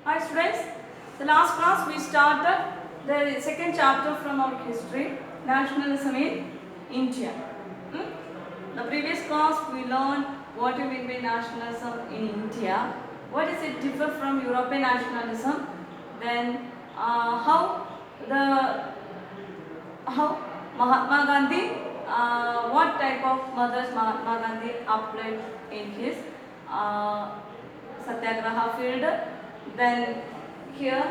Hi students, the last class we started the second chapter from our history, nationalism in India. The previous class we learned what do you mean by nationalism in India, what does it differ from European nationalism, then how Mahatma Gandhi, what type of methods Mahatma Gandhi applied in his Satyagraha field. Then here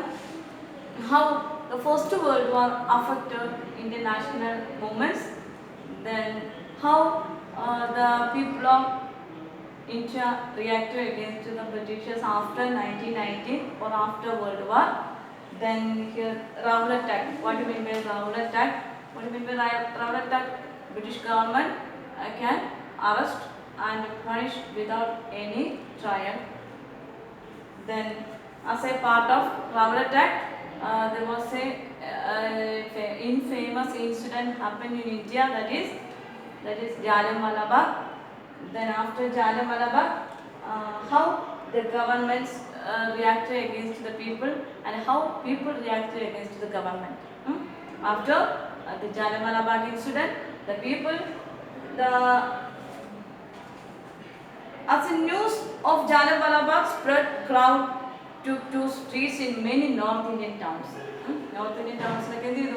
how the First World War affected Indian national movements. Then how the people of India reacted against the Britishers after 1919 or after World War. Then here Rowlatt Act. What do you mean by Rowlatt Act? What do you mean by Rowlatt Act? British government can arrest and punish without any trial. Then as a part of Rowlatt Act, there was a infamous incident happened in India, that is Jallianwala Bagh. Then after Jallianwala Bagh, how the governments reacted against the people and how people reacted against the government. After the Jallianwala Bagh incident, the people, as the news of Jallianwala Bagh spread, crowd took to streets in many North Indian towns. North Indian towns like city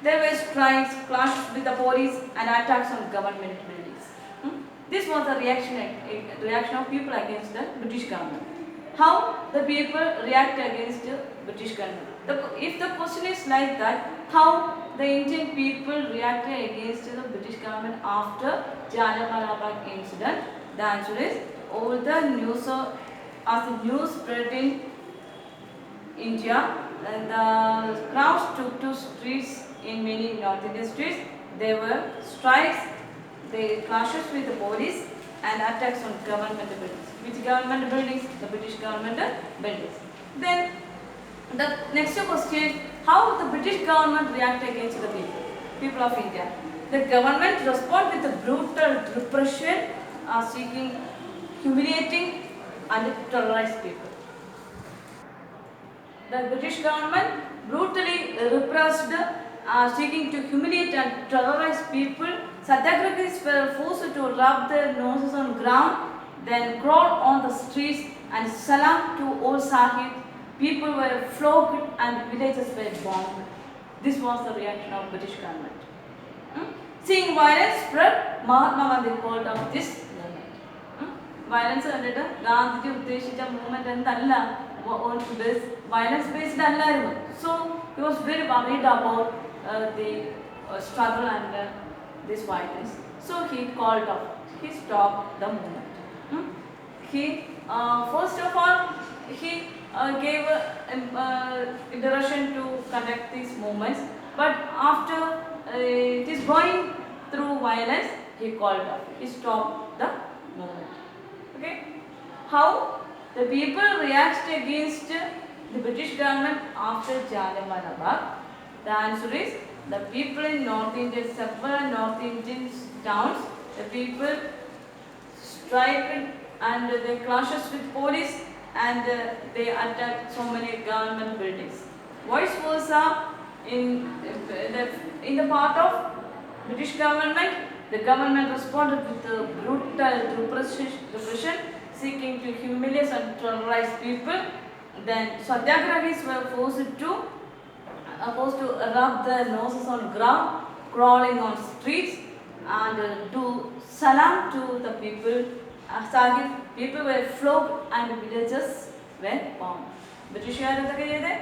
there were strikes, clashes with the police and attacks on government buildings. This was the reaction of people against the British government. How the people react against the British government? If the question is like that, how the Indian people reacted against the British government after Jallianwala Bagh incident, the answer is all the news, as the news spread in India, and the crowds took to streets in many North Indian streets. There were strikes, the clashes with the police and attacks on government buildings. Which government buildings? The British government buildings. Then the next question is how the British government reacted against the people of India. The government responded with a brutal repression, seeking, humiliating and terrorized people. The British government brutally repressed, seeking to humiliate and terrorize people. Satyagrahis were forced to rub their noses on ground, then crawl on the streets and salam to old Sahib. People were flogged and villages were bombed. This was the reaction of British government. Seeing violence spread, Mahatma Gandhi called out this movement. Violence kandittu Gandhiji uddeshitha movement endalla violence based allayiruന്നു. So he was very worried about the struggle and this violence. So he called out, he stopped the movement. He first of all he gave direction to conduct these movements, but after it is going through violence, he called off, he stopped the movement. Okay, how the people react against the British government after Jallianwala Bagh? The answer is the people in North India, several North Indian towns, the people striked and they clashes with police and they attacked so many government buildings. Vice versa, in the part of British government, the government responded with a brutal repression, seeking to humiliate and terrorize people. Then Satyagrahis were forced to rub their noses on ground, crawling on streets and do salam to the people. People were flogged and villages were bombed. Britishkaar എന്തൊക്കെ ചെയ്തേ?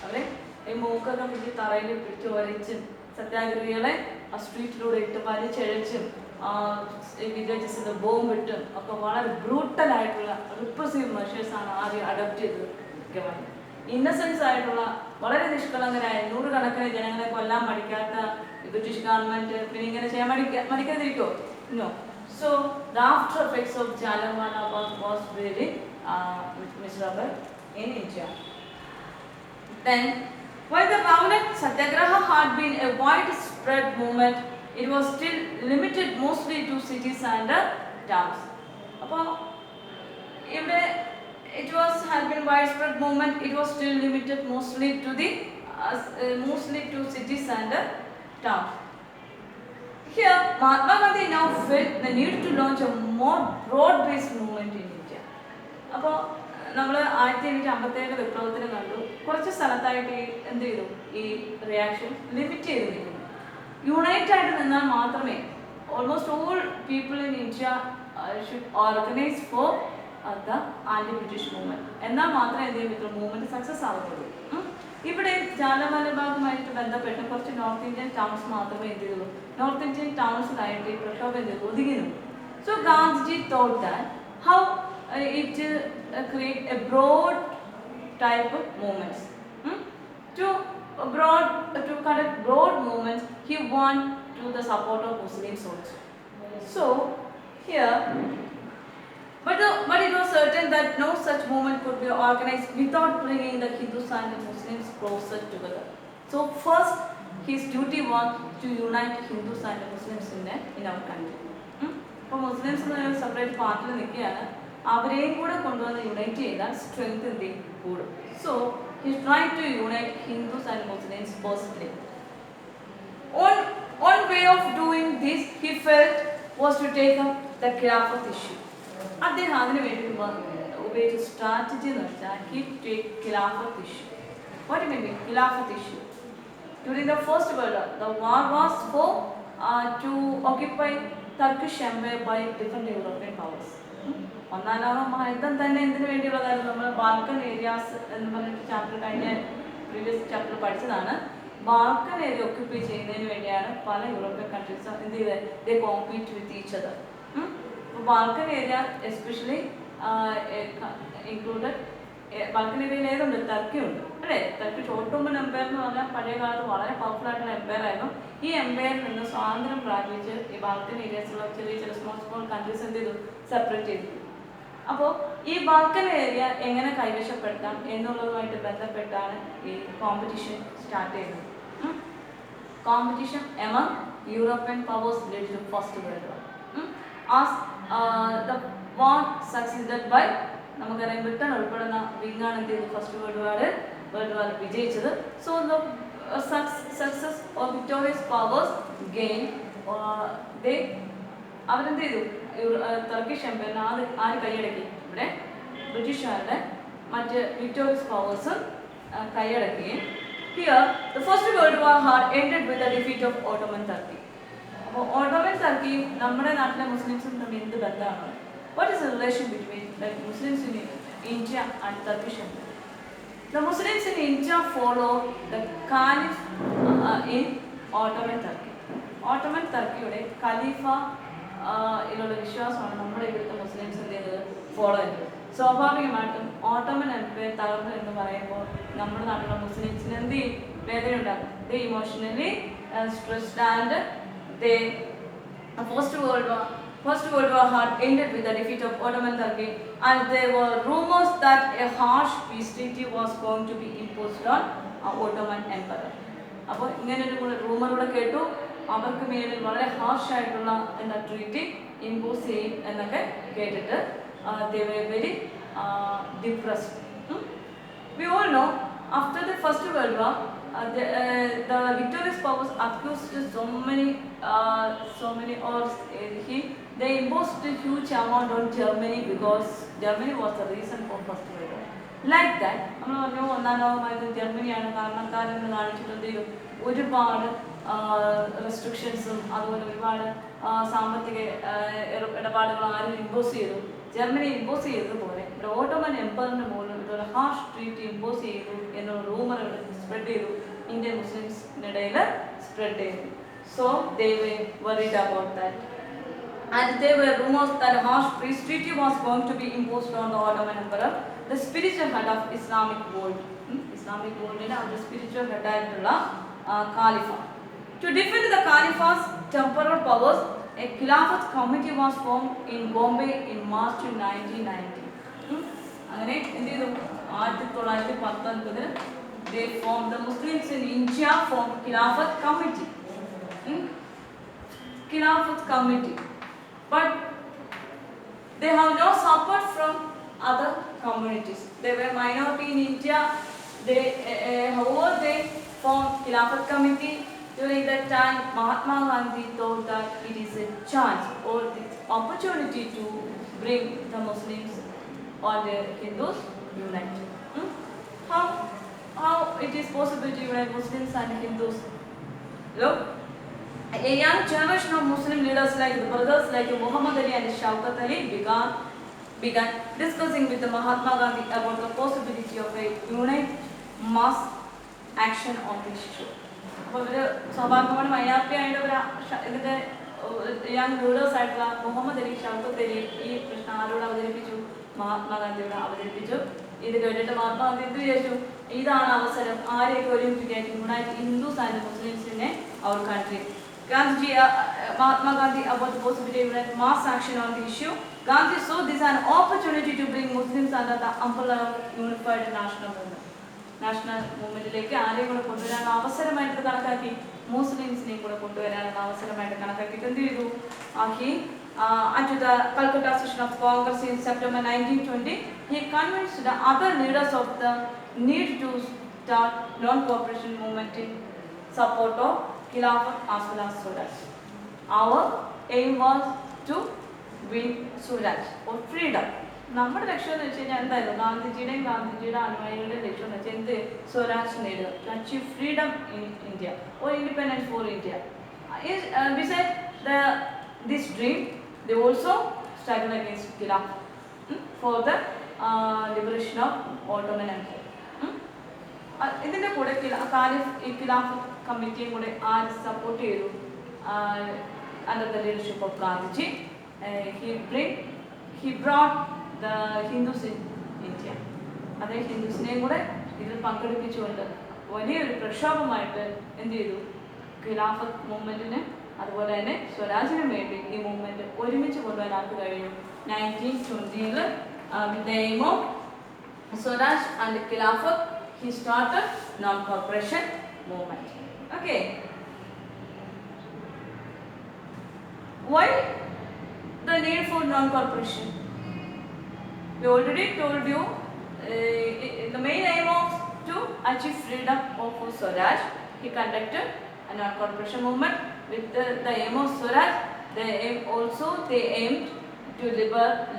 അവരെ ഈ മൂക്കൊക്കെ പിടിച്ച് തറയിൽ പിടിച്ച് വലിച്ചും സത്യാഗ്രഹികളെ ആ സ്ട്രീറ്റിലൂടെ ഇട്ട് വലിച്ചഴച്ചും വില്ലേജസിൽ ബോംബിട്ടും ഒക്കെ വളരെ ബ്രൂട്ടലായിട്ടുള്ള റിപ്രസീവ് മെഷേഴ്സാണ് ആദ്യം അഡോപ്റ്റ് ചെയ്തത് ഗവൺമെൻറ്. ഇന്നസെൻസ് ആയിട്ടുള്ള വളരെ നിഷ്കളങ്കരായ നൂറുകണക്കിന് ജനങ്ങളെ കൊല്ലാൻ പഠിക്കാത്ത ബ്രിട്ടീഷ് ഗവൺമെൻറ് പിന്നെ ഇങ്ങനെ ചെയ്യാൻ മടിക്കാതിരിക്കുമോ? No. So the after effects of Jallianwala Bagh was very miserable in India. Then, while the Rowlatt Satyagraha had been a widespread movement, it was still limited mostly to cities and towns. അപ്പോൾ widespread movement, it was still limited mostly to cities and towns. Here, Mahatma Gandhi now felt the need to launch a more broad-based movement in India. അപ്പോൾ നമ്മൾ 1857 വിപ്ലവത്തിന് കണ്ടു, കുറച്ച് സ്ഥലത്തായിട്ട് എന്ത് ചെയ്തു, ഈ reaction limit ചെയ്ത് നിൽക്കുന്നു. യുണൈറ്റ് ആയിട്ട് നിന്നാൽ മാത്രമേ almost all people in India should organise for the anti British movement. എന്നാൽ മാത്രമേ എന്ത് ചെയ്യാൻ പറ്റുള്ളൂ, മൂവ്മെൻറ്റ് സക്സസ് ആവുള്ളൂ. ഇവിടെ ജാലിയൻവാലാബാഗുമായിട്ട് ബന്ധപ്പെട്ട് കുറച്ച് നോർത്ത് ഇന്ത്യൻ ടൗൺസ് മാത്രമേ എന്ത് ചെയ്തുള്ളൂ, നോർത്ത് ഇന്ത്യൻ ടൗൺസിലായിട്ട് ഈ പ്രക്ഷോഭം എന്ത് ചെയ്തു, ഒതുങ്ങി. So Gandhiji thought that how it create a broad type of movements. To conduct broad movements, he want to the support of Muslims also. So here, but it was certain that no such movement could be organized without bringing the Hindus and the Muslims closer together. So first, his duty was to unite Hindus and the Muslims in our country. അപ്പോൾ Muslims separate പാർട്ടിൽ നിൽക്കുകയാണ്, അവരെയും കൂടെ കൊണ്ടുവന്ന് unite ചെയ്താൽ strength എന്ത് കൂടും. So he try to unite Hindus and Muslims personally. One way of doing this he felt was to take up the Khilafat issue. അദ്ദേഹം അതിന് വേണ്ടി ഉപയോഗിച്ച സ്ട്രാറ്റജി എന്ന് വെച്ചാൽ he take Khilafat issue. What do you mean Khilafat issue? During the First World War, the war was for to occupy Turkish Empire by different European powers. ഒന്നാം ലോക മഹായുദ്ധം തന്നെ എന്തിനു വേണ്ടിയുള്ളതായിരുന്നു? നമ്മൾ ബാൽക്കൻ ഏരിയാസ് എന്ന് പറഞ്ഞിട്ട് ചാപ്റ്റർ കഴിഞ്ഞ പ്രീവിയസ് ചാപ്റ്റർ പഠിച്ചതാണ്. Balkan area occupy ചെയ്യുന്നതിന് വേണ്ടിയാണ് പല യൂറോപ്യൻ കൺട്രീസ് എന്ത് ചെയ്തത്, ദേ കോമ്പീറ്റ് വിത്ത് ഈച്ച് അതർ. അപ്പോൾ Balkan area especially included, Balkan ഏരിയയിൽ ഏതുണ്ട്, ടർക്കി ഉണ്ട് അല്ലേ. ടർക്കിഷ് ഓട്ടോമൻ എംപയർ എന്ന് പറഞ്ഞാൽ പഴയ കാലത്ത് വളരെ പവർഫുൾ ആയിട്ടുള്ള എംപയർ ആയിരുന്നു. ഈ എംപയറിൽ നിന്ന് സ്വാതന്ത്ര്യം പ്രാപിച്ച് ഈ ബാൽക്കൻ ഏരിയസിലുള്ള ചെറിയ സ്മോൾ കൺട്രീസ് എന്ത് ചെയ്തു, സെപ്പറേറ്റ് ചെയ്തു. അപ്പോൾ ഈ ബാൽക്കൻ ഏരിയ എങ്ങനെ കൈവശപ്പെടുത്താം എന്നുള്ളതുമായിട്ട് ബന്ധപ്പെട്ടാണ് ഈ കോമ്പറ്റീഷൻ സ്റ്റാർട്ട് ചെയ്യുന്നത്. Competition among European powers led to first world war. As the war succeeded by, നമുക്കറിയാം ബ്രിട്ടൻ ഉൾപ്പെടുന്ന വിങ്ങാണ് എന്ത് ചെയ്തു, ഫസ്റ്റ് വേൾഡ് വാർ വിജയിച്ചത്. So the success of victorious powers gain they അവരെന്ത് ചെയ്തു, ടർക്കിഷ് എംപയറിനെ ആര് കൈയടക്കി, ഇവിടെ ബ്രിട്ടീഷുകാരുടെ മറ്റ് വിക്ടോറിയസ് പവേഴ്സ് കൈയടക്കുകയും. Here the first world war had ended with the defeat of Ottoman Turkey. അപ്പോൾ ഓട്ടോമൻ ടർക്കിയും നമ്മുടെ നാട്ടിലെ മുസ്ലിംസും തമ്മിൽ എന്ത് ബന്ധമാണ്? What is the relation between the Muslims in India and Turkish empire? The Muslims in India follow the Caliph in Ottoman Turkey. Ottoman Turkeyയുടെ ഖലീഫ ഇതിലുള്ള വിശ്വാസമാണ് നമ്മുടെ ഇവിടുത്തെ മുസ്ലിംസ് എന്ത് ചെയ്തത്, ഫോളോ ചെയ്തത്. സ്വാഭാവികമായിട്ടും ഓട്ടോമൻ എംപയർ തകർന്നു എന്ന് പറയുമ്പോൾ നമ്മുടെ നാട്ടിലുള്ള മുസ്ലിംസിന് എന്ത് ചെയ്യും, വേദന ഉണ്ടാകും. They emotionally stressed and they First World War had ended with the defeat of Ottoman Turkey, and there were rumors that a harsh peace treaty was going to be imposed on Ottoman Empire. അപ്പോൾ ഇങ്ങനൊരു rumour കൂടെ കേട്ടു, അവർക്ക് മേലിൽ വളരെ harsh ആയിട്ടുള്ള എന്താ treaty impose ചെയ്യും എന്നൊക്കെ കേട്ടിട്ട് they were very depressed. We all know after the First World War, the victorious powers accused so many or they imposed a huge amount on Germany because Germany was the reason for First World War. Like that, നമ്മൾ പറഞ്ഞു ഒന്നാം ലോകമായത് ജർമ്മനിയാണ് കാരണക്കാരെന്ന് കാണിച്ചിട്ടുണ്ട്. ഒരുപാട് റെസ്ട്രിക്ഷൻസും അതുപോലെ ഒരുപാട് സാമ്പത്തിക ഇടപാടുകൾ ആരും ഇമ്പോസ് ചെയ്തു, ജർമ്മനി ഇമ്പോസ് ചെയ്തതുപോലെ ഒരു ഓട്ടോമൻ എംപയറിന് മുകളിൽ ഇതുപോലെ ഹാർഷ് ട്രീറ്റ് ഇമ്പോസ് ചെയ്തു എന്നുള്ള റൂമർ സ്പ്രെഡ് ചെയ്തു, ഇന്ത്യൻ മുസ്ലിംസിനിടയിൽ സ്പ്രെഡ് ചെയ്തു. So they were worried about that. And there were rumors that a harsh peace treaty was going to be imposed on the Ottoman Emperor, the spiritual head of Islamic world. Islamic world is the spiritual head of Khalifa. To defend the Khalifa's temporal powers, a Khilafat committee was formed in Bombay in March 1990. അങ്ങനെ എന്ത് ചെയ്തു, 1919 they formed, the Muslims in India formed Khilafat committee. Khilafat committee. But they have no support from other communities. They were minority in India. They, however, they formed Khilafat Committee. During that time, Mahatma Gandhi thought that it is a chance or the opportunity to bring the Muslims or the Hindus unite. How it is possible to unite Muslims and Hindus? Look, a young generation of Muslim leaders like the brothers like Muhammad Ali and Shaukat Ali began discussing with the Mahatma Gandhi about the possibility of a unite mass action on this issue. അപ്പോൾ ഇവർ സ്വാഭാവികമാണ് മൈനാരിറ്റിയായിട്ട് ഇതിൻ്റെ young leaders ആയിട്ടുള്ള മുഹമ്മദ് അലി ഷൗക്കത്ത് അലി ഈ പ്രശ്നം ആരോട് അവതരിപ്പിച്ചു? മഹാത്മാഗാന്ധിയോട് അവതരിപ്പിച്ചു. ഇത് കേട്ടിട്ട് മഹാത്മാഗാന്ധി എന്ത് വിചാരിച്ചു? ഇതാണ് അവസരം, ആരെയൊക്കെ ഒരുമിപ്പിക്കാൻ യുണൈറ്റ് ഹിന്ദുസ് ആൻഡ് മുസ്ലിംസിനെ അവർ country. Gandhi, Mahatma Gandhi about the possibility of mass action on the issue. Gandhi saw this an opportunity to bring Muslims under the umbrella of unified national movement. National മൂവ്മെന്റിലേക്ക് ആരെയും കൂടെ കൊണ്ടുവരാനുള്ള അവസരമായിട്ട് കണക്കാക്കി, മുസ്ലിംസിനെയും കൂടെ കൊണ്ടുവരാനുള്ള അവസരമായിട്ട് കണക്കാക്കിയിട്ട് എന്ത് ചെയ്തു? He at the Calcutta session of Congress in September 1920, he convinced the other leaders of the need to start non-cooperation movement in support of Khilafat as well as Swaraj. Our aim was to win Swaraj or freedom. നമ്മുടെ ലക്ഷ്യം എന്ന് വെച്ച് കഴിഞ്ഞാൽ എന്തായിരുന്നു? ഗാന്ധിജിയുടെ അനുയായികളുടെ ലക്ഷ്യം എന്ന് വെച്ചാൽ എന്ത്? സ്വരാജ് നേടുക, to achieve freedom in India or independence for India. Besides this dream, they also struggled against Khilafat for the liberation of Ottoman Empire. ഇതിൻ്റെ കൂടെ ഖിലാഫത്ത് കമ്മിറ്റിയും കൂടെ ആര് സപ്പോർട്ട് ചെയ്തു? under the leadership of Gandhiji. He brought the Hindus in India. അതേ ഹിന്ദുസിനെയും കൂടെ ഇതിൽ പങ്കെടുപ്പിച്ചുകൊണ്ട് വലിയൊരു പ്രക്ഷോഭമായിട്ട് എന്ത് ചെയ്തു? ഖിലാഫത്ത് മൂവ്മെൻറ്റിന് അതുപോലെ തന്നെ സ്വരാജിനും വേണ്ടി ഈ മൂവ്മെൻറ്റ് ഒരുമിച്ച് കൊണ്ടുവരാൻ ആർക്ക് കഴിഞ്ഞു? 1920 with the aim of Swaraj and Khilafat, he started non-cooperation movement. Okay. Why the need for non-cooperation? We already told you the main aim of to achieve freedom of Swaraj. He conducted a non-cooperation movement with the aim of Swaraj. They aimed to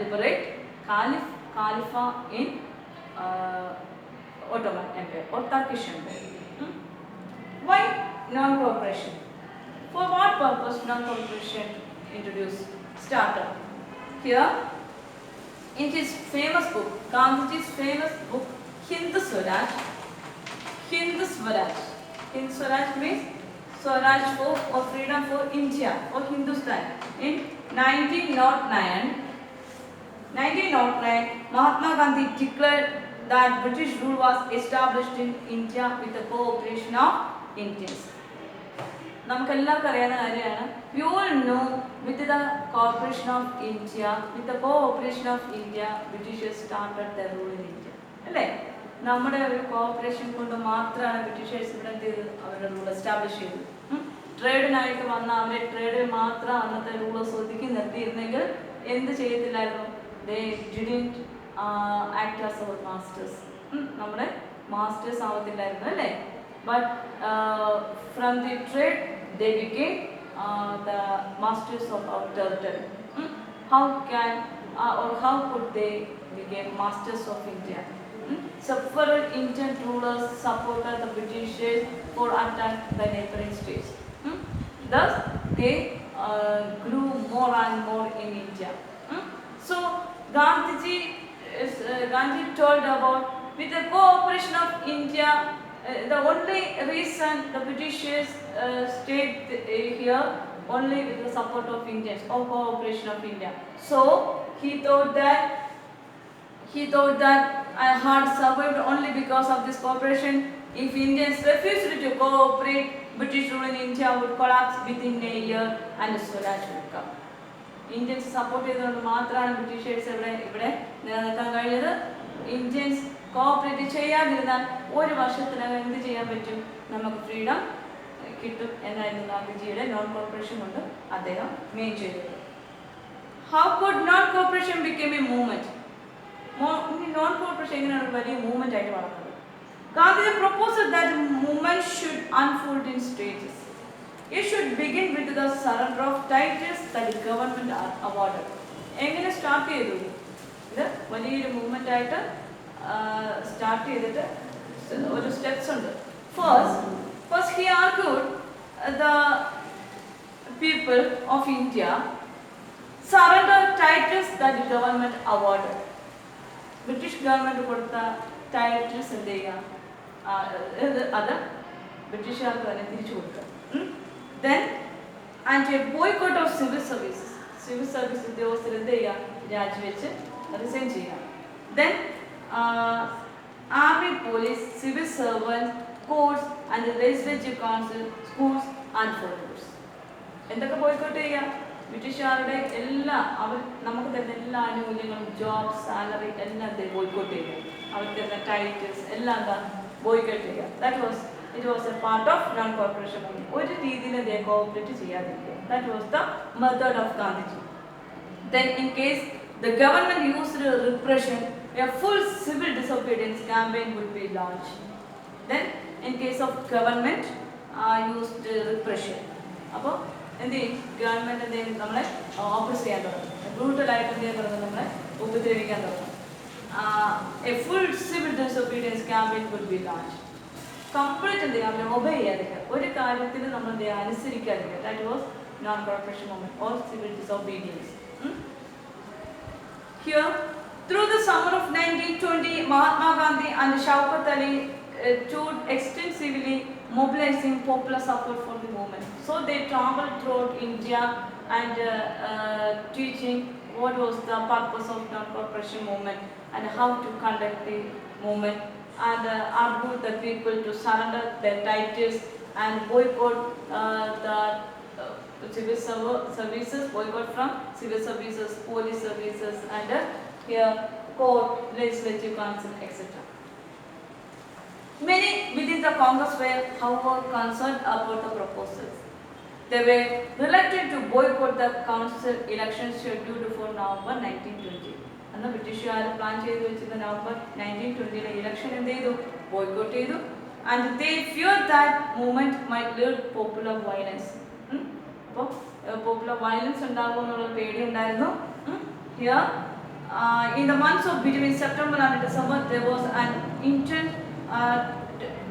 liberate Caliphate in Ottoman Empire or Turkish Empire. Why non-cooperation? For what purpose non-cooperation started? Here, in his famous book, Gandhiji's famous book, Hind Swaraj means Swaraj for or freedom for India or Hindustan. In 1909, Mahatma Gandhi declared that British rule was established in India with the cooperation of Indians. നമുക്കെല്ലാവർക്കും അറിയാവുന്ന കാര്യമാണ്. We all know with the cooperation of India, Britishers started their rule in India. അല്ലേ? നമ്മുടെ ഒരു cooperation കൊണ്ട് മാത്രമാണ് Britishers ഇവിടെ എന്ത് ചെയ്ത് അവരുടെ റൂൾ എസ്റ്റാബ്ലിഷ് ചെയ്തത്. ട്രേഡിനായിട്ട് വന്ന അവരെ ട്രേഡിൽ മാത്രം അന്നത്തെ റൂളേഴ്സ് ഒതുക്കി നിർത്തിയിരുന്നെങ്കിൽ എന്ത് ചെയ്യത്തില്ലായിരുന്നു? They didn't act as our masters. നമ്മുടെ മാസ്റ്റേഴ്സ് ആവത്തില്ലായിരുന്നു അല്ലേ? But from the trade they became the masters of our territory. How could they become masters of India? Several Indian rulers supported the Britishers for attack the neighboring states. Thus they grew more and more in India. So Gandhi told about with the cooperation of India. The only reason the Britishers stayed here only with the support of Indians or cooperation of India. So he thought that I had survived only because of this cooperation. If Indians refused to cooperate, British rule in India would collapse within a year and Swaraj would come. Indians support ചെയ്തുകൊണ്ട് മാത്രമാണ് Britishers ഇവിടെ നിലനിൽക്കാൻ കഴിഞ്ഞത്. Indians cooperate ചെയ്യാതിരുന്നാൽ ഒരു വർഷത്തിനകം എന്ത് ചെയ്യാൻ പറ്റും? നമുക്ക് ഫ്രീഡം കിട്ടും എന്നായിരുന്നു ഗാന്ധിജിയുടെ നോൺ കോർപ്പറേഷൻ കൊണ്ട് അദ്ദേഹം മെയിൻ ചെയ്തത്. How could non-cooperation become a movement? എങ്ങനെയാണ് വലിയ മൂവ്മെന്റ് ആയിട്ട് വളർന്നത്. Gandhi proposed that movement should unfold in stages. It should begin with the surrender of titles that the government awarded. എങ്ങനെ സ്റ്റാർട്ട് ചെയ്തു? ഇത് വലിയൊരു മൂവ്മെന്റ് ആയിട്ട് സ്റ്റാർട്ട് ചെയ്തിട്ട് ഒരു സ്റ്റെപ്സ് ഉണ്ട്. First he argued the people of India surrender titles that the government awarded. British government കൊടുത്ത titles എന്ത് ചെയ്യുക, അത് ബ്രിട്ടീഷുകാർക്ക് തന്നെ തിരിച്ചു കൊടുക്കുക. Then and a boycott of civil services. Civil service ഉദ്യോഗസ്ഥർ എന്ത് ചെയ്യുക, രാജിവെച്ച് റിസൈൻ ചെയ്യുക. Then army, police, civil servants, courts and the legislative council, schools and foreigners. എന്തൊക്കെ ബോയ്ക്കോട്ട് ചെയ്യുക? ബ്രിട്ടീഷുകാരുടെ എല്ലാ നമുക്ക് തരുന്ന എല്ലാ ആനുകൂല്യങ്ങളും, ജോബ്, സാലറി എല്ലാം ബോയ്ക്കോട്ട് ചെയ്യുക. അവർക്ക് തരുന്ന ടൈറ്റിൽസ് എല്ലാം എന്താ ബോയ്ക്കോട്ട് ചെയ്യുക. It was a part of non-cooperation movement. ഒരു രീതിയിലും they cooperate ചെയ്യാതിരിക്കുക. That was the method of Gandhiji. Then in case the government used repression, a full civil disobedience campaign would be launched. Then in case of government used repression, അപ്പോൾ എന്ത് ചെയ്യും, government എന്ത് ചെയ്യും, നമ്മളെ operate ചെയ്യാൻ തുടങ്ങും, ബ്രൂട്ടലായിട്ട് എന്ത് ചെയ്യാൻ തുടങ്ങും, നമ്മളെ ഉപദ്രവിക്കാൻ തുടങ്ങും. A full civil disobedience campaign would be launch. Complete എന്ത് ചെയ്യാം, അവരെ ഒബേ ചെയ്യാതിരിക്കുക, ഒരു കാര്യത്തിൽ നമ്മൾ എന്ത് ചെയ്യുക, അനുസരിക്കാതിരിക്കുക. That was non cooperation movement or civil disobedience. Here, through the summer of 1920, Mahatma Gandhi and Shaukat Ali toured extensively, mobilizing popular support for the movement. So they traveled throughout India and teaching what was the purpose of non-cooperation movement and how to conduct the movement, and argued the people to surrender their titles and boycott the civil services, boycott from civil services, police services, and here court, legislative council, etc. Many within the Congress were, however, concerned about the proposals. They were reluctant to boycott the council elections scheduled for November 1920. അന്ന് ബ്രിട്ടീഷുകാർ plan ചെയ്ത് വെച്ചിരുന്ന November 1920 election എന്ത് ചെയ്തു, boycott ചെയ്തു. And they fear that movement might lead popular violence. അപ്പോൾ popular violence ഉണ്ടാകും എന്നുള്ള പേടി ഉണ്ടായിരുന്നു. Here in the months of between September and December, there was an intense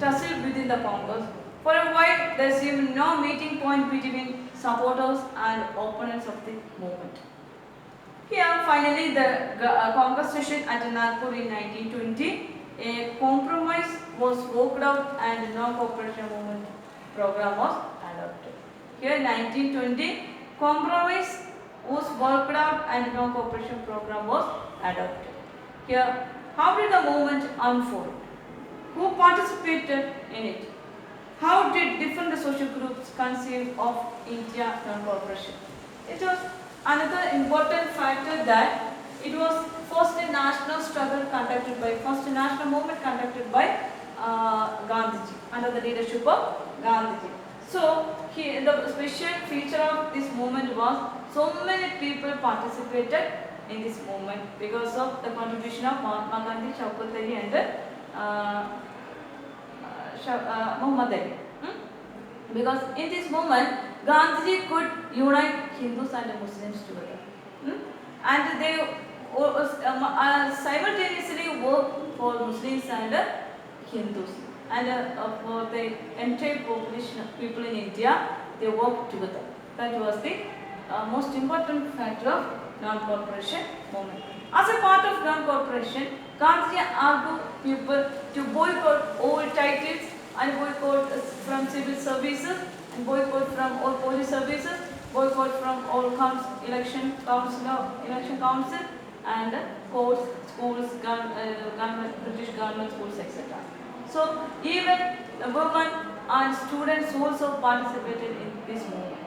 tussle within the Congress. For a while, there seemed no meeting point between supporters and opponents of the movement. Here, finally, the Congress session at Nagpur in 1920, a compromise was worked out and no cooperation movement program was adopted. Here, 1920, compromise was worked out and no cooperation program was adopted. Here, how did the movement unfold? Who participated in it? How did different social groups conceive of India non-cooperation? It was another important factor that it was first a national struggle conducted by, first national movement conducted by Gandhiji, under the leadership of Gandhiji. So, the special feature of this movement was so many people participated in this movement because of the contribution of Mahatma Gandhi, Shaukat Ali and Muhammad Ali. Because in this movement, Gandhiji could unite Hindus and Muslims together. And they simultaneously worked for Muslims and Hindus. And for the entire population of people in India, they worked together. That was the most important factor of non-cooperation movement. As a part of non-cooperation, Gandhi argued people to boycott all titles and boycott from civil services and boycott from all police services, boycott from all election council and courts, schools, government, British government schools, etc. So even the women and students also participated in this movement.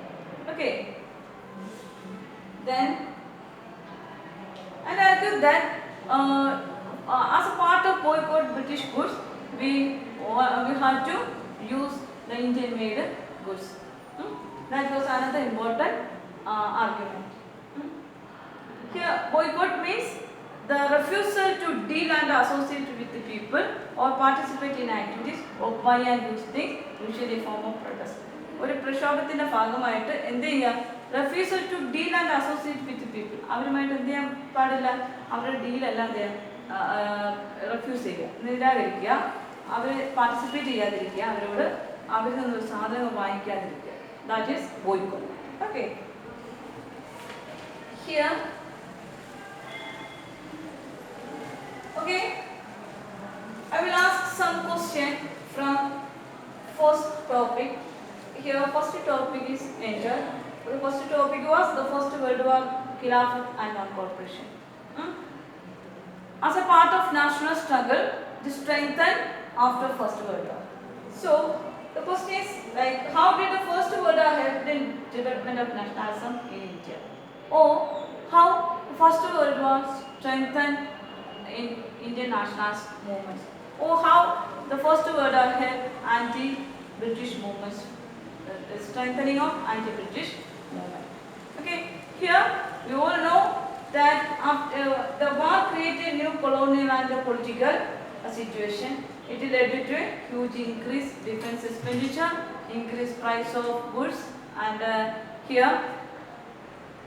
Okay. Then, and I think that as a part of boycott British goods, we had to use the Indian-made goods. That was another important argument. Here, boycott means the refusal to deal and associate with the people or participate in activities or buy and use things, usually a form of protest. ഒരു പ്രക്ഷോഭത്തിൻ്റെ ഭാഗമായിട്ട് എന്ത് ചെയ്യുക, refusal to deal and associate with people, അവരുമായിട്ട് എന്ത് ചെയ്യാൻ പാടില്ല, അവരുടെ ഡീലെല്ലാം എന്ത് ചെയ്യുക, റെഫ്യൂസ് ചെയ്യുക, നിരാകരിക്കുക, അവർ പാർട്ടിസിപ്പേറ്റ് ചെയ്യാതിരിക്കുക, അവരോട് അവരിൽ നിന്നൊരു സാധനങ്ങൾ വാങ്ങിക്കാതിരിക്കുക. That is boycott. Okay, here okay, I will ask some question from first topic. Here first topic is entered. The first topic was the first World War, Khilafat and non-cooperation. As a part of national struggle to strengthen after first World War. So the question is like, how did the first World War help in development of nationalism in India? Or how the first World War strengthened in Indian nationalist movements, or how the first World War helped anti-British movements, strengthening of anti-British movement. Okay, here we all know that after the war created new colonial and political situation. It led to a huge increase defense expenditure, increased price of goods, and here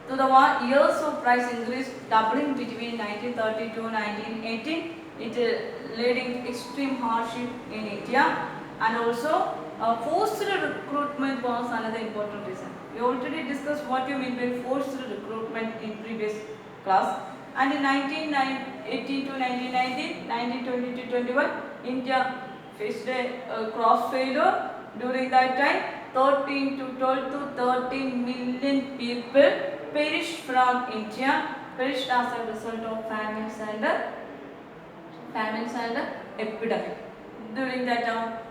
to the war, years of price increase doubling between 1930 to 1918, it leading extreme hardship in India, and also forced recruitment was another important reason. We already discussed what you mean by forced recruitment in previous class. And in 1918 to 1919, 1920 to 21, India faced a cross failure. During that time, 13 to 12 to 13 million people perished from India, perished as a result of famines and epidemic. During that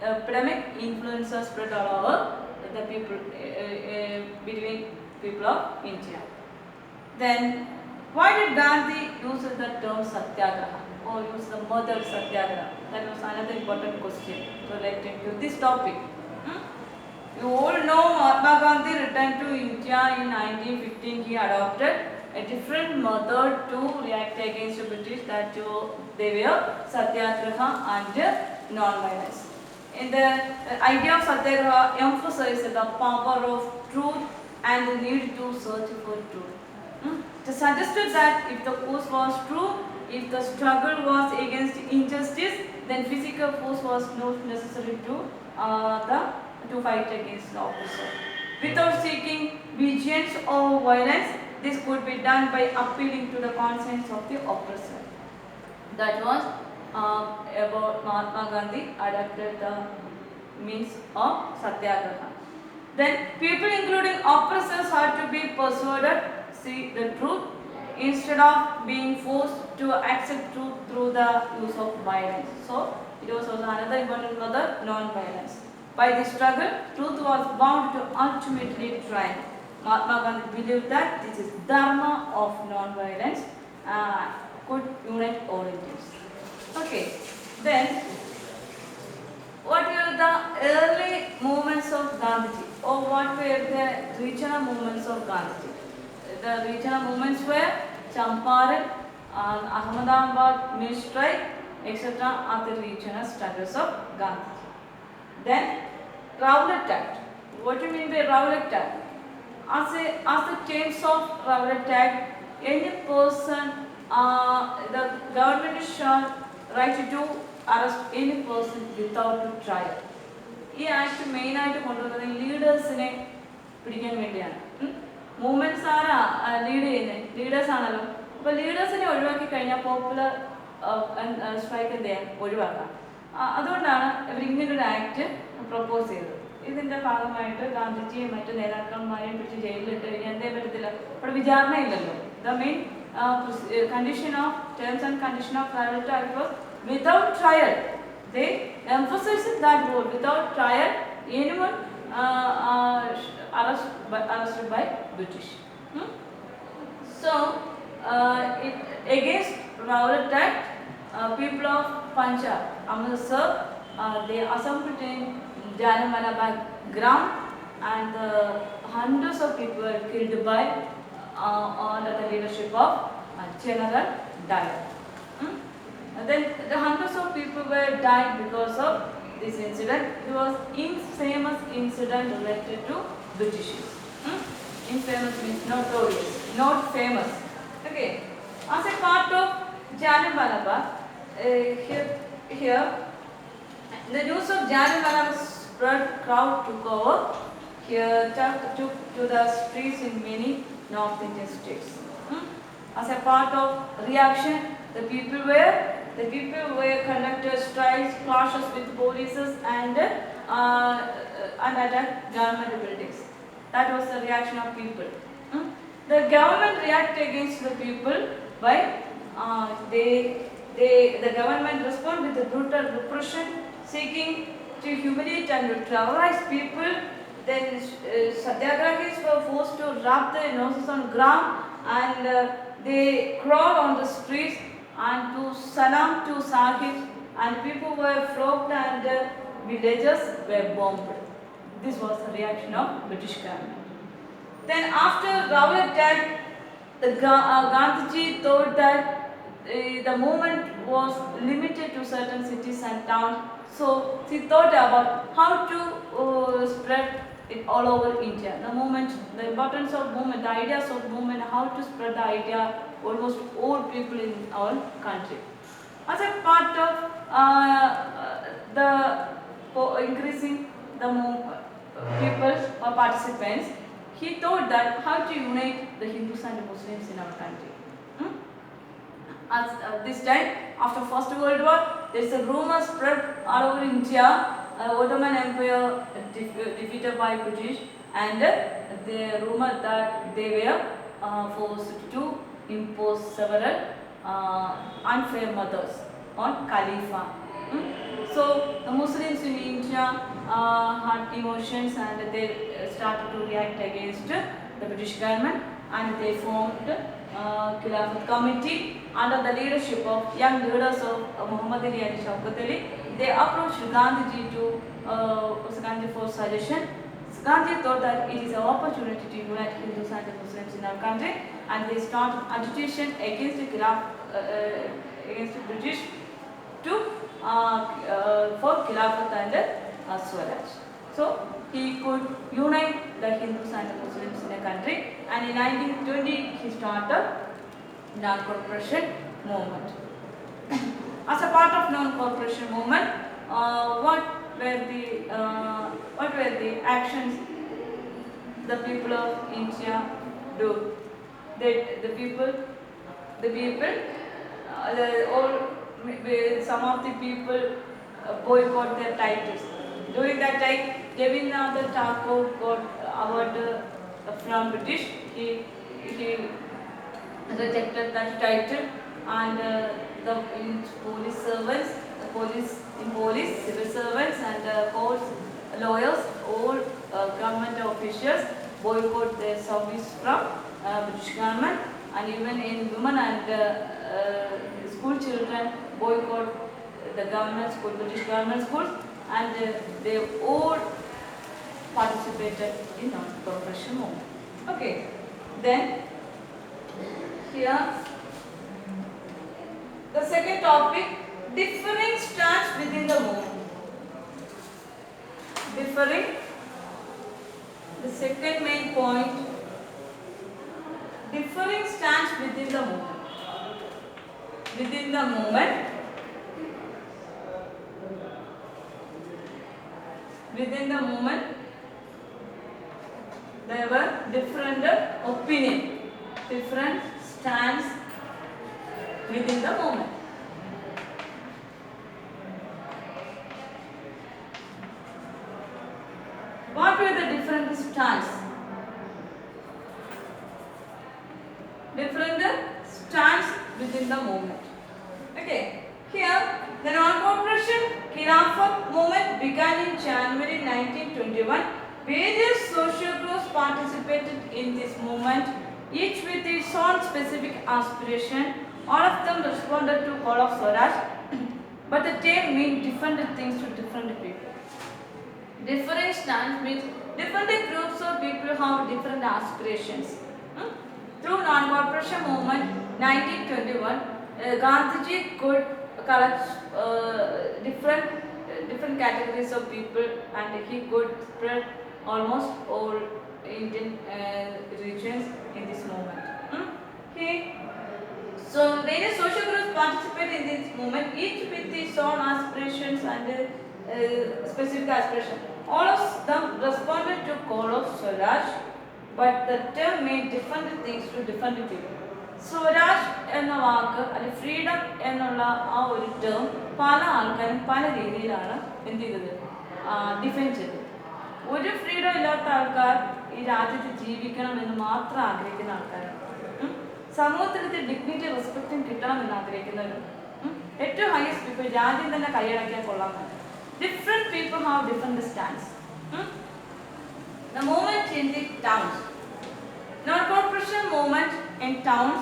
epidemic, influenza spread all over the people between people of India. Then, why did Gandhi use the term Satyagraha or use the mother Satyagraha? That was another important question related to this topic. You all know Mahatma Gandhi returned to India in 1915. He adopted a different method to react against the British, that they were Satyagraha and non-violence. In the idea of Satyagraha emphasized the power of truth and the need to search for truth. It suggested that if the cause was true, if the struggle was against injustice, then physical force was not necessary to fight against the oppressor. Without seeking vengeance or violence, this could be done by appealing to the conscience of the oppressor. That was about Mahatma Gandhi adopted the means of Satyagraha. Then people including oppressors had to be persuaded see the truth instead of being forced to accept truth through the use of violence. So it was also another important method, non-violence. By this struggle, truth was bound to ultimately triumph. Mahatma Gandhi believed that this is dharma of non-violence could unite all Indians. Okay, then what were the early movements of Gandhiji, or what were the regional movements of Gandhiji? The regional movements were Champaran, Ahmedabad mill strike, etc. are the regional struggles of Gandhiji. Then Rowlatt Act. What do you mean by Rowlatt Act? As the terms of Rowlatt Act, any person, the government shall right to arrest any person without trial. ഈ act മെയിനായിട്ട് കൊണ്ടുവന്നത് ലീഡേഴ്സിനെ പിടിക്കാൻ വേണ്ടിയാണ്. Movements ആരാ lead ചെയ്യുന്നത്? Leaders ആണല്ലോ. അപ്പോൾ ലീഡേഴ്സിനെ ഒഴിവാക്കി കഴിഞ്ഞാൽ പോപ്പുലർ സ്ട്രൈക്ക് എന്ത് ചെയ്യാൻ ഒഴിവാക്കാം. അതുകൊണ്ടാണ് ഇവർ ഇങ്ങനൊരു ആക്ട് പ്രപ്പോസ് ചെയ്തത്. ഇതിൻ്റെ ഭാഗമായിട്ട് ഗാന്ധിജിയും മറ്റു നേതാക്കന്മാരെയും പിടിച്ച് ജയിലിലിട്ട് കഴിഞ്ഞാൽ എന്തേ പറ്റത്തില്ല, അവിടെ വിചാരണ ഇല്ലല്ലോ. The main condition of terms and condition of Rowlatt Act was without trial. They emphasized that word, without trial anyone arrested by British. So against Rowlatt Act, people of Punjab, Amritsar, they assembled in Jallianwala Bagh ground, and hundreds of people were killed by under the leadership of General Dyer. Hmm? And then the hundreds of people were died because of this incident. It was infamous incident related to Britishes. Hmm? Infamous means notorious, not famous. Okay. As a part of Jallianwala Bagh, here the news of Jallianwala spread, crowd took over. Here took to the streets in many North Indian states. Hmm? As a part of reaction, the people were conducted strikes, clashes with polices, and attacked government buildings. That was the reaction of people. Hmm? The government reacted against the people by the government responded with the brutal repression, seeking to humiliate and terrorize people. Then satyagrahis were forced to rub their noses on ground, and they crawled on the streets and to salam to Sahib, and people were flogged and villages were bombed. This was the reaction of British government. Then after Raoul attack, Gandhiji thought that the movement was limited to certain cities and towns. So he thought about how to spread it all over India. The movement, the importance of movement, the ideas of movement, how to spread the idea almost all people in our country. As a part of increasing the people or participants, he thought that how to unite the Hindus and the Muslims in our country. Hmm? As this time, after First World War, there is a rumor spread all over India. Ottoman Empire defeated by British, and the rumor that they were forced to impose several unfair methods on Khalifa. Hmm? So the Muslims in India had emotions, and they started to react against the British government, and they formed Khilafat committee under the leadership of young leaders of Muhammad Ali and Shaukat Ali. They approached Gandhiji for suggestion. Gandhi thought that it is an opportunity to unite Hindus and Muslims in our country, and they started agitation against the British for Khilafat and Swaraj. So he could unite the Hindus and the Muslims in a country, and in 1920 he started non-cooperation movement. As a part of non-cooperation movement, what were the actions the people of India do? That some of the people boycott their titles. During that time, Rabindranath Tagore got award from British. He rejected that title, and the police servants, civil servants, and courts, lawyers, all government officials boycott their service from British government, and even in women and school children boycott the government school, British government schools, and they all participated in non-cooperation movement. Okay, then here the second topic, differing stance within the movement. The second main point, differing stance within the movement. Within the movement, there were different opinion, different stance within the movement. What were the different stance? Different stance within the movement. Okay, here the non-cooperation Khilafat movement began in January 1921. Various social groups participated in this movement, each with its own specific aspiration. All of them responded to call of Swaraj, but the term means different things to different people. Different stance means different groups of people have different aspirations. Through non-cooperation movement 1921, Gandhiji could collect different categories of people, and he could spread almost all Indian regions in this movement. He So various social groups participate in this movement, each with its own aspirations and specific aspirations. All of them responded to call of Swaraj, but the term meant different things to different people. Swaraj എന്ന വാക്ക് അല്ലെങ്കിൽ freedom എന്നുള്ള ആ ഒരു term പല ആൾക്കാരും പല രീതിയിലാണ് എന്ത് ചെയ്തത്, ഡിഫൈൻ ചെയ്തത്. ഒരു ഫ്രീഡം ഇല്ലാത്ത ആൾക്കാർ ഈ രാജ്യത്ത് ജീവിക്കണം എന്ന് മാത്രം ആഗ്രഹിക്കുന്ന ആൾക്കാരാണ്. സമൂഹത്തിൽ ഡിഗ്നിറ്റി റെസ്പെക്റ്റും കിട്ടണമെന്ന് ആഗ്രഹിക്കുന്നവരും ഏറ്റവും ഹയസ്റ്റ് പീപ്പിൾ രാജ്യം തന്നെ കൈയടക്കാൻ കൊള്ളാമെന്ന്. Different people have different stands. The movement in the towns. Non-corporation movement in towns.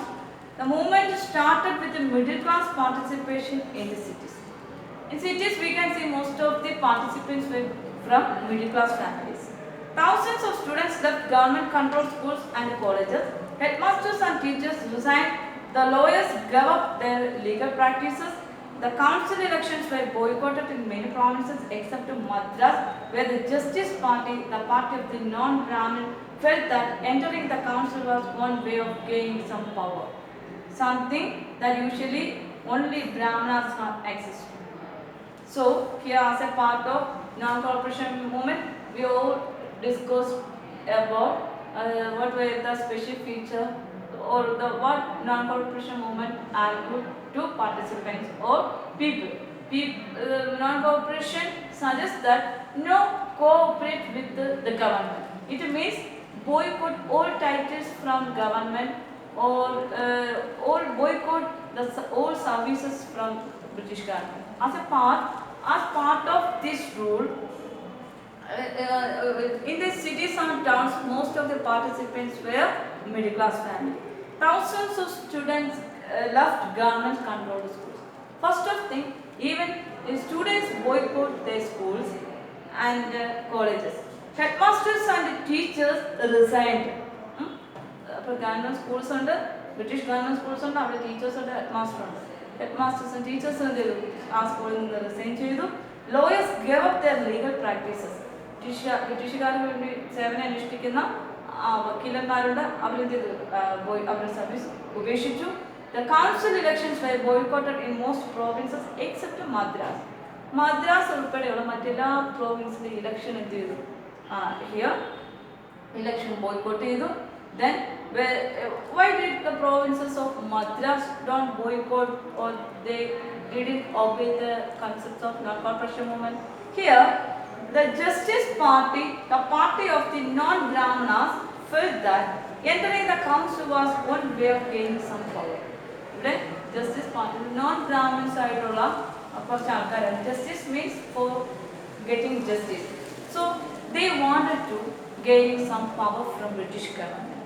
The movement started with the middle class participation in the cities. In cities, we can see most of the participants were from middle class families. Thousands of students left government-controlled schools and colleges. Headmasters and teachers resigned. The lawyers gave up their legal practices. The council elections were boycotted in many provinces except Madras, where the Justice Party, the party of the non-Brahmin, felt that entering the council was one way of gaining some power, something that usually only Brahmanas have access to. So, here as a part of non-corporation movement, we all discussed about what were the special feature or what non-corporation movement argued to participants or people. Non-corporation suggests that no cooperate with the government. It means boycott all titles from government or boycott all services from British government. As part of this rule, in the cities and towns, most of the participants were middle class family. Thousands of students left government-controlled schools. First of thing, even students boycott their schools and colleges. Headmasters and teachers resigned. Government schools under British government schools under our teachers and headmasters under. Headmasters and teachers and our school resign cheythu. Lawyers gave up their legal practices. ബ്രിട്ടീഷുകാർക്ക് വേണ്ടി സേവനം അനുഷ്ഠിക്കുന്ന വക്കീലന്മാരുടെ അവരുടെ service ഉപേക്ഷിച്ചു. The council elections were boycotted in most provinces except Madras. Madras ഉൾപ്പെടെയുള്ള മറ്റെല്ലാ പ്രോവിൻസിലെ election എന്ത് ചെയ്തു? Here election boycott ചെയ്തു. Then why did the provinces of Madras don't boycott or they didn't obey the concepts of non-corporation movement? Here the Justice Party, the party of the non-Brahmanas, felt that entering the council was one way of gaining some power. The Justice Party, non-Brahmin side of justice means for getting justice. So they wanted to gain some power from British government.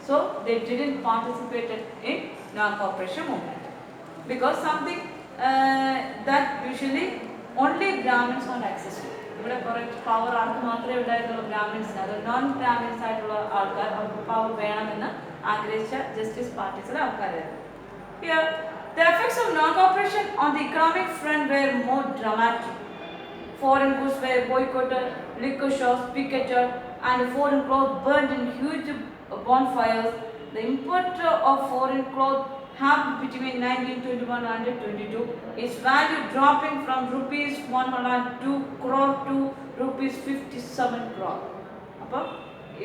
So they didn't participate in non-corporation movement because something that usually only Brahmins want access to. ഇവിടെ കുറേ power ആർക്ക് മാത്രമേ ഉണ്ടായിട്ടുള്ളൂ? ബ്രാഹ്മിൻസിന്. അത് non Brahmins ആയിട്ടുള്ള ആൾക്കാർ അവർക്ക് power വേണമെന്ന് ആഗ്രഹിച്ച ജസ്റ്റിസ് പാർട്ടീസിലെ ആൾക്കാരായിരുന്നു. Here, the effects of non-cooperation on the economic front were more dramatic. Foreign goods were boycotted, liquor shops picketed, and foreign clothes burned in huge bonfires. The import of foreign clothes happened between 1921 and 1922, its value dropping from rupees 102 crore to rupees 57 crore. അപ്പോൾ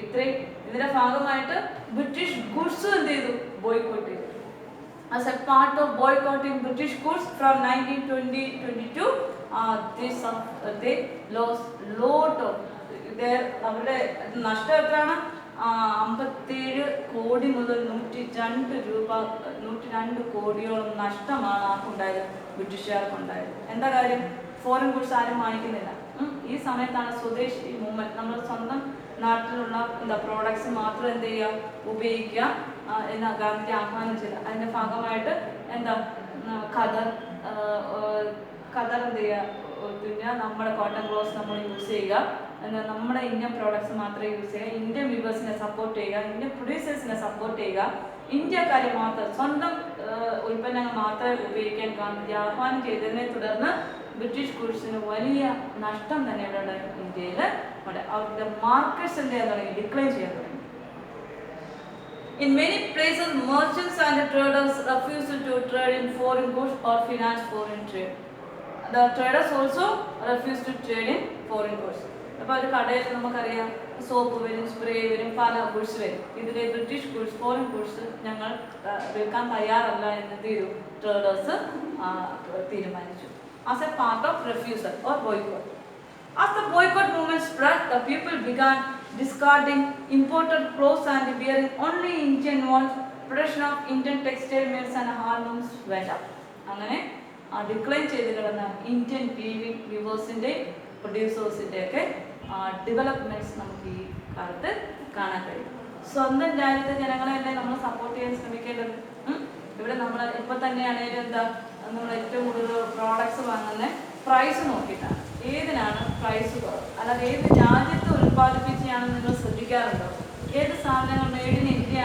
ഇതിന്റെ ഭാഗമായിട്ട് British goods എന്ത് ചെയ്തു? Boycott ചെയ്തു. As a part of boycotting British goods from 1920-22, they lost lot of അവരുടെ നഷ്ടം എത്രയാണ്? 57 കോടി മുതൽ 102 കോടിയോളം നഷ്ടമാണ് ആർക്കുണ്ടായത്? ബ്രിട്ടീഷുകാർക്കുണ്ടായത്. എന്താ കാര്യം? ഫോറിൻ ഗുഡ്സ് ആരും വാങ്ങിക്കുന്നില്ല. ഈ സമയത്താണ് സ്വദേശി മൂവ്മെന്റ്, നമ്മൾ സ്വന്തം നാട്ടിലുള്ള പ്രോഡക്ട്സ് മാത്രം എന്ത് ചെയ്യുക, ഉപയോഗിക്കുക എന്ന് ഗാന്ധിജി ആഹ്വാനം ചെയ്ത. അതിൻ്റെ ഭാഗമായിട്ട് ഖദർ എന്ത് ചെയ്യുക, പിന്നെ നമ്മുടെ കോട്ടൺ ക്ലോത്ത്സ് നമ്മൾ യൂസ് ചെയ്യുക, നമ്മുടെ ഇന്ത്യൻ പ്രോഡക്ട്സ് മാത്രമേ യൂസ് ചെയ്യുക, ഇന്ത്യൻ വ്യൂവേഴ്സിനെ സപ്പോർട്ട് ചെയ്യുക, ഇന്ത്യൻ പ്രൊഡ്യൂസേഴ്സിനെ സപ്പോർട്ട് ചെയ്യുക, ഇന്ത്യക്കാരെ മാത്രം സ്വന്തം ഉൽപ്പന്നങ്ങൾ മാത്രമേ ഉപയോഗിക്കാൻ ഗാന്ധിജി ആഹ്വാനം ചെയ്തതിനെ തുടർന്ന് ബ്രിട്ടീഷ് ഗുഡ്സിന് വലിയ നഷ്ടം തന്നെ ഇവിടെ ഉണ്ടായി. ഇന്ത്യയിൽ അവരുടെ മാർക്കറ്റ്സ് എന്ത് ചെയ്യാൻ തുടങ്ങി? ഡിക്ലൈൻ ചെയ്യാൻ തുടങ്ങി. In many places, merchants and traders refused to trade in foreign goods or finance foreign trade. The traders also refused to trade in foreign goods. അപ്പോൾ ഒരു കടയിൽ നമുക്കറിയാം സോപ്പ് വരും, സ്പ്രേ വരും, പല ഗുഡ്സ് വരും. ഇതിലെ ബ്രിട്ടീഷ് ഗുഡ്സ്, ഫോറിൻ ഗുഡ്സ് ഞങ്ങൾ വിൽക്കാൻ തയ്യാറല്ല എന്ന് ചെയ്തു ട്രേഡേഴ്സ് തീരുമാനിച്ചു. As a part of refusal or boycott. As the boycott movement spread, the people began discarding imported clothes and wearing only Indian ones. Production of Indian textile mills and handlooms went up. അങ്ങനെ decline ചെയ്ത് കിടന്ന Indian വീവേഴ്സിൻ്റെ പ്രൊഡ്യൂസേഴ്സിൻ്റെ ഒക്കെ developments നമുക്ക് ഈ കാലത്ത് കാണാൻ കഴിയും. സ്വന്തം രാജ്യത്തെ ജനങ്ങളെയല്ലേ നമ്മൾ സപ്പോർട്ട് ചെയ്യാൻ ശ്രമിക്കേണ്ടത്. ഇവിടെ നമ്മൾ ഇപ്പോൾ തന്നെയാണെങ്കിലും എന്താ, നമ്മൾ ഏറ്റവും കൂടുതൽ പ്രോഡക്ട്സ് വാങ്ങുന്ന പ്രൈസ് നോക്കിയിട്ടാണ്. ഏതിനാണ് പ്രൈസ് കുറവ്, അല്ലാതെ ഏത് രാജ്യത്ത് ഉൽപ്പാദിപ്പിച്ചാണെന്ന് നിങ്ങൾ ശ്രദ്ധിക്കാറുണ്ടോ? ഏത് സാധനങ്ങൾ മെയ്ഡ് ഇൻ ഇന്ത്യ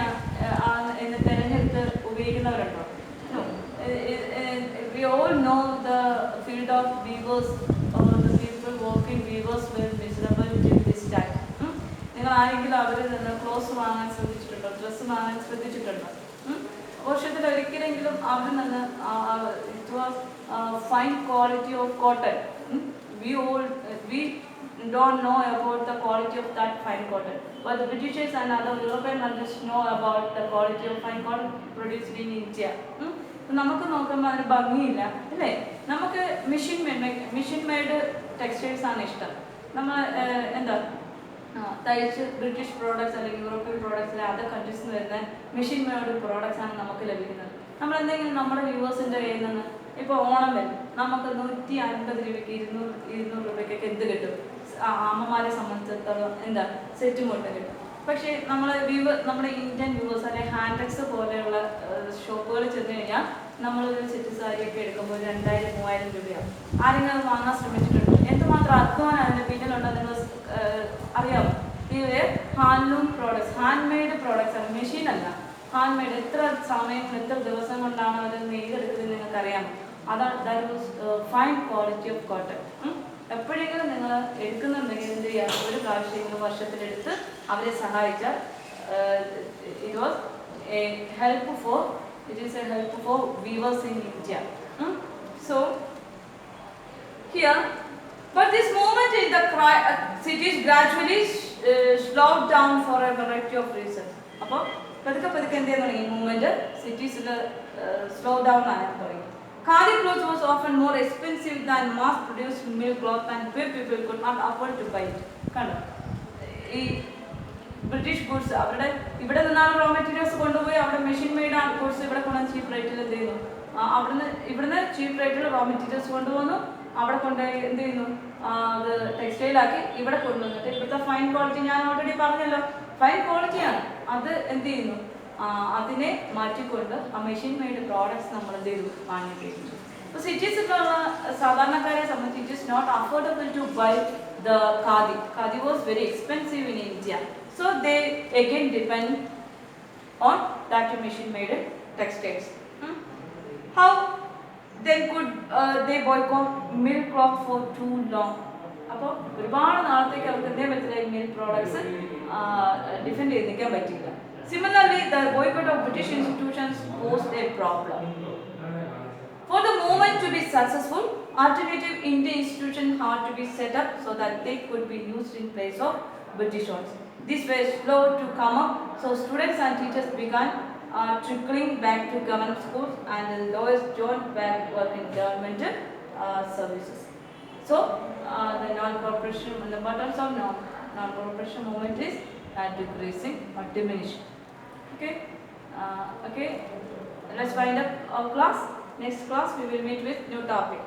എന്ന് തിരഞ്ഞെടുത്ത് ഉപയോഗിക്കുന്നവരുണ്ടോ? We all know the field of weavers or the people working weavers were miserable during this time. നിങ്ങൾ ആരെങ്കിലും അവരിൽ നിന്ന് ക്ലോത്ത്സ് വാങ്ങാൻ ശ്രദ്ധിച്ചിട്ടുണ്ടോ? ഡ്രസ്സ് വാങ്ങാൻ ശ്രദ്ധിച്ചിട്ടുണ്ടോ? വർഷത്തിൽ ഒരിക്കലെങ്കിലും അവിടെ നിന്ന് it was fine quality of cotton. We don't know about the quality of that fine cotton, but the Britishers and other European countries know about the quality of fine cotton produced in India. നമുക്ക് നോക്കുമ്പോൾ അതിന് ഭംഗിയില്ല അല്ലേ? നമുക്ക് machine made textiles ആണ് ഇഷ്ടം. നമ്മൾ എന്താ തയ്ച്ച് ബ്രിട്ടീഷ് പ്രോഡക്ട്സ് അല്ലെങ്കിൽ യൂറോപ്യൻ പ്രോഡക്ട്സിലെ അതർ കൺട്രീസിൽ നിന്ന് വരുന്ന മെഷീൻ മെയ്ഡ് പ്രോഡക്ട്സ് ആണ് നമുക്ക് ലഭിക്കുന്നത്. നമ്മൾ എന്തെങ്കിലും നമ്മുടെ വ്യൂവേഴ്സിൻ്റെ കയ്യിൽ നിന്ന് ഇപ്പോൾ ഓണം വരും, നമുക്ക് 150 രൂപയ്ക്ക് 200 രൂപയ്ക്കൊക്കെ എന്ത് കിട്ടും? അമ്മമാരെ സംബന്ധിച്ചിടത്തോളം എന്താ സെറ്റ് മുട്ട കിട്ടും. പക്ഷേ നമ്മുടെ ഇന്ത്യൻ വ്യൂവേഴ്സ് അല്ലെങ്കിൽ ഹാൻഡ്ബാഗ്സ് പോലെയുള്ള ഷോപ്പുകളിൽ ചെന്ന് കഴിഞ്ഞാൽ നമ്മളൊരു സെറ്റ് സാരിയൊക്കെ എടുക്കുമ്പോൾ 2000-3000 രൂപയാവും. ആരെങ്കിലും അത് വാങ്ങാൻ ശ്രമിച്ചിട്ടുണ്ടോ? എന്തുമാത്രം അധ്വാനം അതിൻ്റെ പിന്നിലുണ്ടോ നിങ്ങൾ അറിയാമോ? ഇവര് handloom products, hand made products ആണ്, മെഷീൻ അല്ല, ഹാൻഡ് മെയ്ഡ്. എത്ര സമയം, എത്ര ദിവസം കൊണ്ടാണ് അത് നെയ്തെടുക്കുന്നത് നിങ്ങൾക്ക് അറിയാമോ? അതാണ് that was fine quality of cotton. എപ്പോഴെങ്കിലും നിങ്ങൾ എടുക്കുന്നുണ്ടെങ്കിൽ എന്ത് ചെയ്യുക, ഒരു പ്രാവശ്യം വർഷത്തിലെടുത്ത് അവരെ സഹായിച്ചാൽ it was a help for weavers in India. So here but this movement in the cities gradually slowed down for a variety of reasons. അപ്പോൾ പതുക്കെ എന്ത് ചെയ്യാൻ തുടങ്ങി? മൂവ്മെന്റ് സിറ്റീസിൽ സ്ലോ ഡൗൺ ആകാൻ തുടങ്ങി. Khadi clothes was often more expensive than mass-produced mill cloth and poor people could not afford to buy it. കണ്ടോ, ഈ British goods അവരുടെ ഇവിടെ നിന്നാണ് റോ മെറ്റീരിയൽസ് കൊണ്ടുപോയി അവിടെ മെഷീൻ മെയ്ഡ് ആ ഗുഡ്സ് ഇവിടെ കൊണ്ടുവന്ന് ചീപ്പ് റേറ്റിൽ എന്ത് ചെയ്യുന്നു? ഇവിടുന്ന് ചീപ്പ് റേറ്റിൽ റോ മെറ്റീരിയൽസ് കൊണ്ടുവന്നു, അവിടെ കൊണ്ടുപോയി എന്ത് ചെയ്യുന്നു? അത് ടെക്സ്റ്റൈലാക്കി ഇവിടെ കൊണ്ടുവന്നിട്ട് ഇവിടുത്തെ ഫൈൻ ക്വാളിറ്റി, ഞാൻ ഓൾറെഡി പറഞ്ഞല്ലോ ഫൈൻ ക്വാളിറ്റിയാണ്, അത് എന്ത് ചെയ്യുന്നു? അതിനെ മാറ്റിക്കൊണ്ട് ആ മെഷീൻ മെയ്ഡ് പ്രോഡക്ട്സ് നമ്മൾ എന്ത് ചെയ്തു? വാങ്ങിക്കുന്നു. ഇപ്പോൾ സിറ്റീസിലുള്ള സാധാരണക്കാരെ സംബന്ധിച്ച് it is not affordable to buy the khadi. Khadi was very expensive in India. So they again depend on that machine made textiles. How then could they boycott milk cloth for too long? അപ്പോൾ ഒരുപാട് നാളത്തേക്ക് അവർക്ക് എന്തേ പറ്റില്ല, mill products defend ചെയ്ത് നിൽക്കാൻ പറ്റില്ല. Similarly, the boycott of British institutions posed a problem. For the movement to be successful, alternative Indian institutions had to be set up so that they could be used in place of British ones. These were slow to come up, so students and teachers began trickling back to government schools and the lawyers joined back work in government services. So the non-cooperation, the importance of non-cooperation movement is decreasing or diminishing. Okay, let's wind up our class. Next class we will meet with new topic.